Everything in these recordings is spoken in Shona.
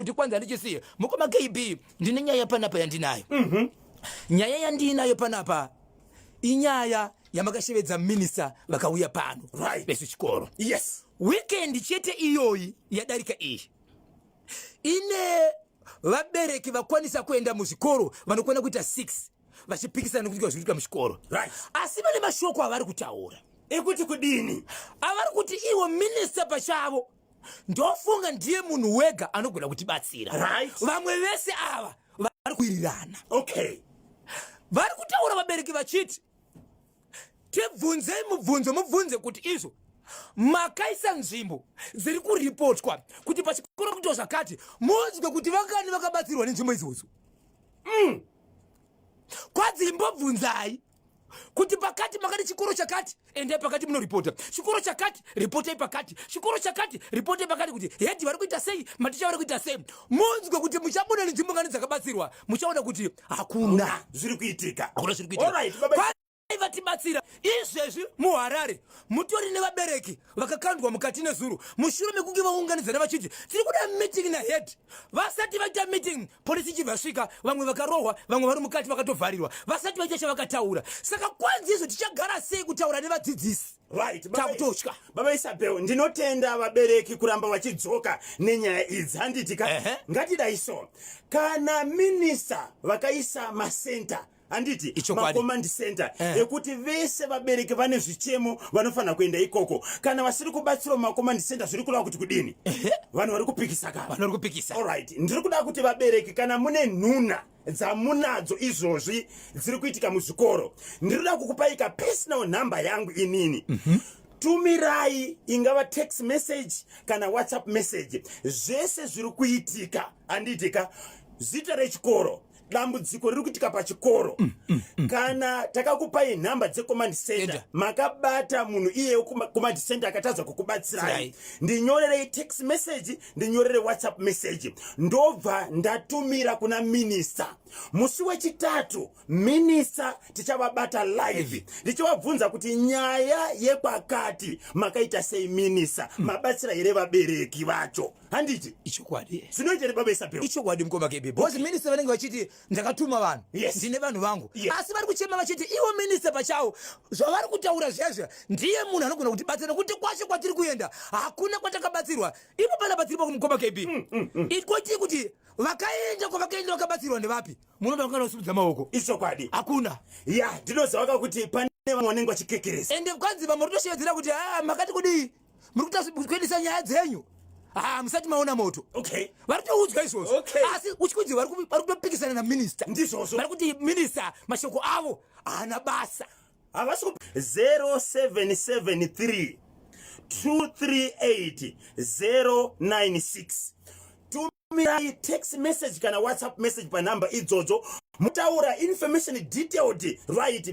kuti kwanza ndichisiye mukoma KB ndine nyaya panapa yandinayo nyaya yandinayo panapa inyaya yamakashevedza minisa vakauya pano besu chikoro Yes. weekend chete iyoyi yadarika iyi ine vabereki vakwanisa kuenda muzvikoro vanokwana kuita 6 vachipikisana kuti zviitika muchikoro asi vane mashoko avari kutaura ekuti kudini avari kuti iwo minista pachavo ndofunga ndiye munhu wega anogona kutibatsira vamwe vese ava vari kuirirana vari kutaura vabereki vachiti tibvunzei mubvunzo mubvunze kuti izvo makaisa nzvimbo dziri kuripotwa kuti pachikoro kuto zvakati munzwe kuti vangani vakabatsirwa nenzvimbo idzodzo kwadzimbobvunzai kuti pakati makati chikoro chakati endai pakati munoripota chikoro chakati ripotai pakati chikoro chakati ripotai pakati kuti hedhi vari kuita sei maticha vari kuita sei munzwe kuti muchabona nenzvimbo ngani dzakabatsirwa muchaona kuti hakuna zviri kuitika vatibatsira izvezvi muHarare mutori nevabereki vakakandwa mukati nezuro mushure mekunge vaunganidzana vachiti tiri kuda meeting nahead vasati vaita meeting polisi ichivasvika vamwe vakarohwa vamwe vari mukati vakatovharirwa vasati vaita chavakataura saka kwanzi izvo tichagara sei kutaura nevadzidzisi takutotya baba Isabel ndinotenda vabereki kuramba vachidzoka nenyaya idzi handitika ngatidai so kana minista vakaisa masenta anditi macommand center ekuti vese vabereki vane zvichemo vanofana kuenda ikoko kana vasiri kubatsirwa macommand center zviri kureva kuti kudini vanhu vari kupikisa kana vanhu vari kupikisa alright ndiri kuda kuti vabereki kana mune nhuna dzamunadzo izvozvi dziri kuitika muzvikoro ndiri kuda kukupaika personal number yangu inini tumirai ingava text message kana WhatsApp message zvese zviri kuitika anditika zita rechikoro dambudziko riri kuitika pachikoro kana takakupai nhamba dzecommand center makabata munhu iye command center akatadza kukubatsirai ndinyorerei text message ndinyorere WhatsApp message ndobva ndatumira kuna minista musi wechitatu minista tichavabata live ndichivabvunza kuti nyaya yekwakati makaita sei minista mabatsira here vabereki vacho handiti ichokwadi zvinoita baba Isabel ichokwadi mukoma KB bosi minista vanenge vachiti ndakatuma vanhu ndine vanhu vangu asi vari kuchema vachiti iwo minista pachavo zvavari kutaura zvazvo ndiye munhu anogona kutibatsira kuti kwashe kwatiri kuenda hakuna kwatakabatsirwa ipo panabatsirwa kumukoma KB ikoti kuti vakaenda kwavakaenda vakabatsirwa ndevapi munoda vakanosudza maoko ichokwadi hakuna ndinozvaka kuti pane vamwe vanenge vachikekeresa ende kwanzi vamwe ritoshevedzera kuti makati kudii muri kuendesa nyaya dzenyu musati maona moto vari toudzwa izvozvo asi uchikunzi vari kutopikisana naminista ndizvozvo vari kuti minista mashoko avo haana basa havasi 0773 238 096 tumirai text message kana WhatsApp message panhamba idzodzo mutaura information detailed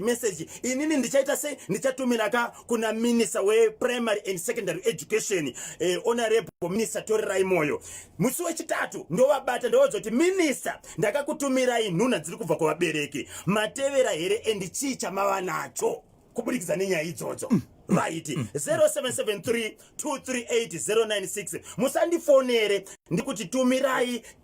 message inini ndichaita sei ndichatumira kuna minister weprimary and secondary education honorable minister Torirai Moyo musi wechitatu ndovabata ndowadza kuti minister ndakakutumirai nhuna dziri kubva kuvabereki matevera here and chii chamava nacho kubudikidza nenyaya idzodzo 0773 238 096 musandifonere ndikuti tumirai